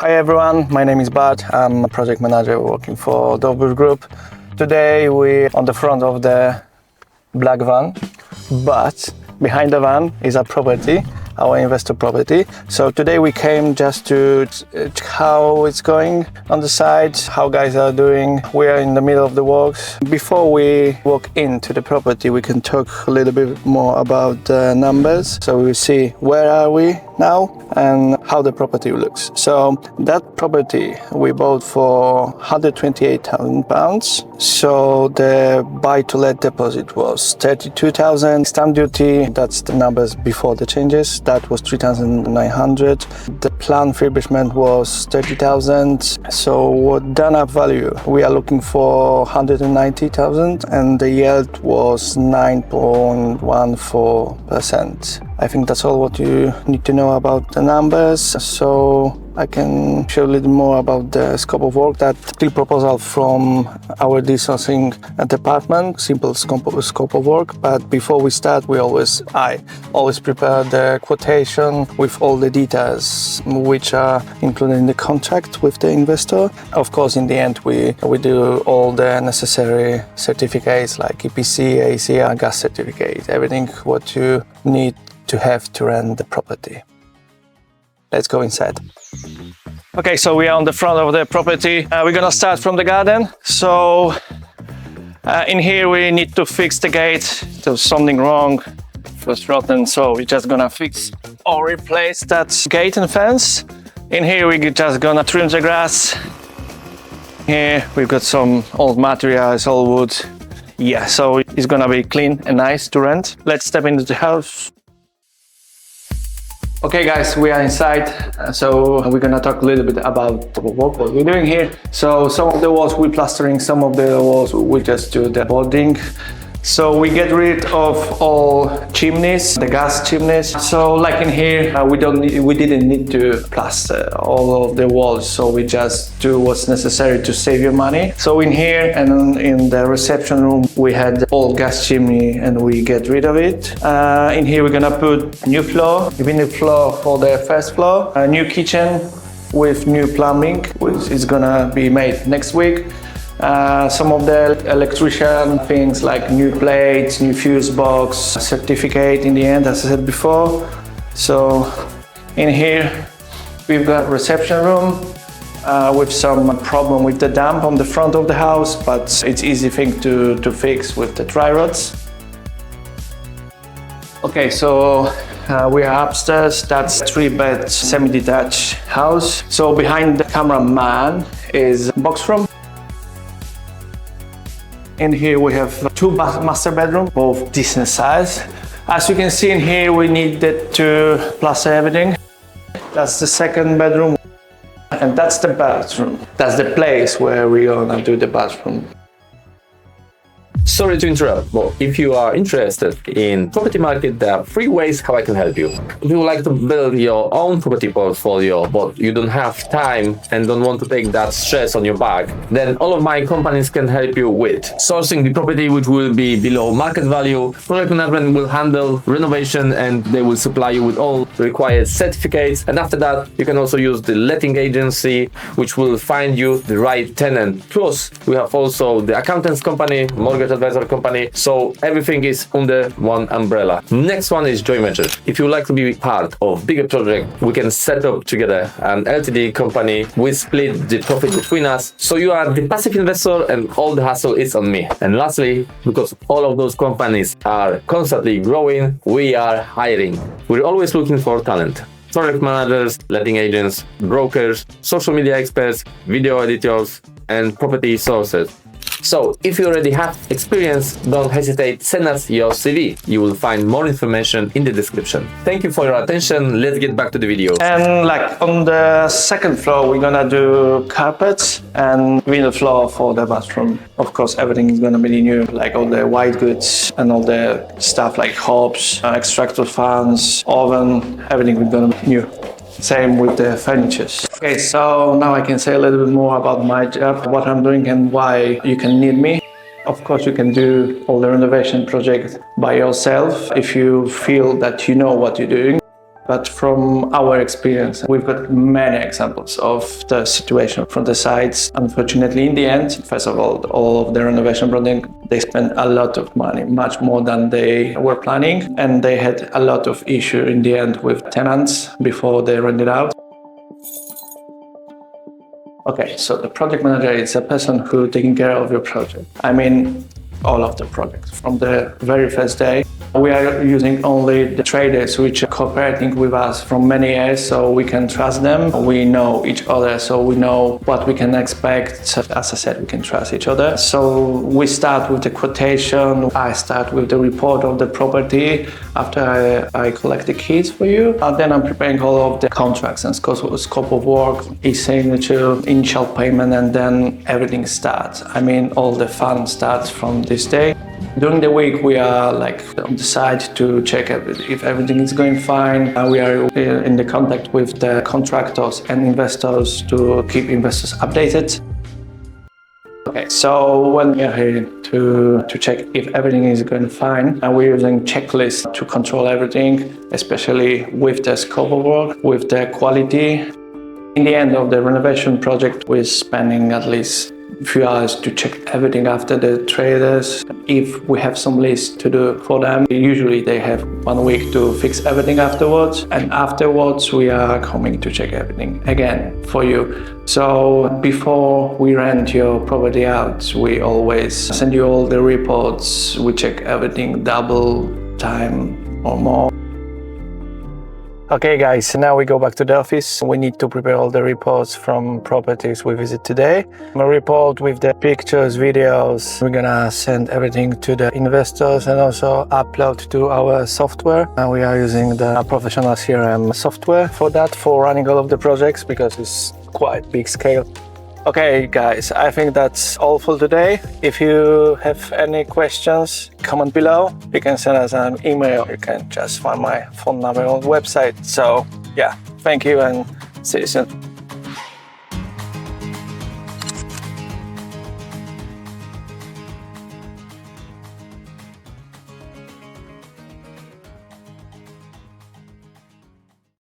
Hi everyone, my name is Bart. I'm a project manager working for Dovbusch Group. Today we're on the front of the black van, but behind the van is a property, our investor property. So today we came just to check how it's going on the site, how guys are doing. We are in the middle of the works. Before we walk into the property, we can talk a little bit more about the numbers. So we see where are we now and how the property looks. So that property we bought for £128,000. So the buy-to-let deposit was 32,000. Stamp duty, that's the numbers before the changes. That was 3,900. The plan refurbishment was 30,000. So what done up value, we are looking for 190,000 and the yield was 9.14%. I think that's all what you need to know about the numbers. So I can share a little more about the scope of work. That still proposal from our desourcing department, simple scope of work. But before we start, I always prepare the quotation with all the details which are included in the contract with the investor. Of course, in the end, we do all the necessary certificates like EPC, ACR, gas certificate, everything what you need to have to rent the property. Let's go inside. Okay, so we are on the front of the property. We're gonna start from the garden. So in here we need to fix the gate. There's something wrong, it was rotten, so we're just gonna fix or replace that gate and fence. In here we're just gonna trim the grass. Here we've got some old materials, old wood. Yeah, so it's gonna be clean and nice to rent. Let's step into the house. Okay guys, we are inside, so we're gonna talk a little bit about what we're doing here. So some of the walls we're plastering, some of the walls we just do the boarding. So we get rid of all chimneys, the gas chimneys. So like in here, we didn't need to plaster all of the walls, so we just do what's necessary to save your money. So in here and in the reception room, we had old gas chimney and we get rid of it. In here, we're gonna put new floor, vinyl floor for the first floor, a new kitchen with new plumbing, which is gonna be made next week. Some of the electrician things like new plates, new fuse box, certificate in the end, as I said before. So in here we've got reception room with some problem with the damp on the front of the house, but it's easy thing to fix with the dry rods. Okay, so we are upstairs. That's 3-bed semi-detached house. So behind the cameraman is box room. In here we have 2 master bedrooms, both decent size. As you can see in here, we needed to plaster everything. That's the second bedroom, and that's the bathroom. That's the place where we're gonna do the bathroom. Sorry to interrupt, but if you are interested in property market, there are 3 ways how I can help you. If you would like to build your own property portfolio, but you don't have time and don't want to take that stress on your back, then all of my companies can help you with sourcing the property which will be below market value. Project management will handle renovation and they will supply you with all required certificates. And after that, you can also use the letting agency, which will find you the right tenant. Plus, we have also the accountants company, mortgage advisor company, so everything is under one umbrella. Next one is joint venture. If you would like to be part of bigger project, we can set up together an LTD company. We split the profit between us, so you are the passive investor and all the hassle is on me. And lastly, because all of those companies are constantly growing, we are hiring. We're always looking for talent. Project managers, letting agents, brokers, social media experts, video editors, and property sources. So if you already have experience, don't hesitate, send us your CV. You will find more information in the description. Thank you for your attention. Let's get back to the video. And like on the second floor, we're gonna do carpets and vinyl floor for the bathroom. Of course, everything is gonna be new, like all the white goods and all the stuff like hobs, extractor fans, oven, everything is gonna be new. Same with the furniture. Okay, so now I can say a little bit more about my job, what I'm doing and why you can need me. Of course, you can do all the renovation project by yourself if you feel that you know what you're doing. But from our experience, we've got many examples of the situation from the sites. Unfortunately, in the end, first of all of the renovation project, they spent a lot of money, much more than they were planning. And they had a lot of issue in the end with tenants before they rented out. Okay, so the project manager is a person who taking care of your project. I mean, all of the projects from the very first day. We are using only the traders which are cooperating with us from many years, so we can trust them. We know each other, so we know what we can expect. As I said, we can trust each other. So we start with the quotation. I start with the report of the property after I collect the keys for you. And then I'm preparing all of the contracts and scope of work, e-signature, initial payment, and then everything starts. I mean, all the fun starts from this day. During the week, we are like on the site to check if everything is going fine. We are in the contact with the contractors and investors to keep investors updated. Okay, so when we are here to check if everything is going fine, and we're using checklists to control everything, especially with the scope of work, with the quality. In the end of the renovation project, we're spending at least a few hours to check everything after the traders. If we have some list to do for them, usually they have 1 week to fix everything afterwards. And afterwards, we are coming to check everything again for you. So before we rent your property out, we always send you all the reports. We check everything double time or more. Okay guys, now we go back to the office. We need to prepare all the reports from properties we visit today. A report with the pictures, videos. We're gonna send everything to the investors and also upload to our software. We are using the professional CRM software for that, for running all of the projects, because it's quite big scale. Okay guys, I think that's all for today. If you have any questions, comment below. You can send us an email. You can just find my phone number on the website. So yeah, thank you and see you soon.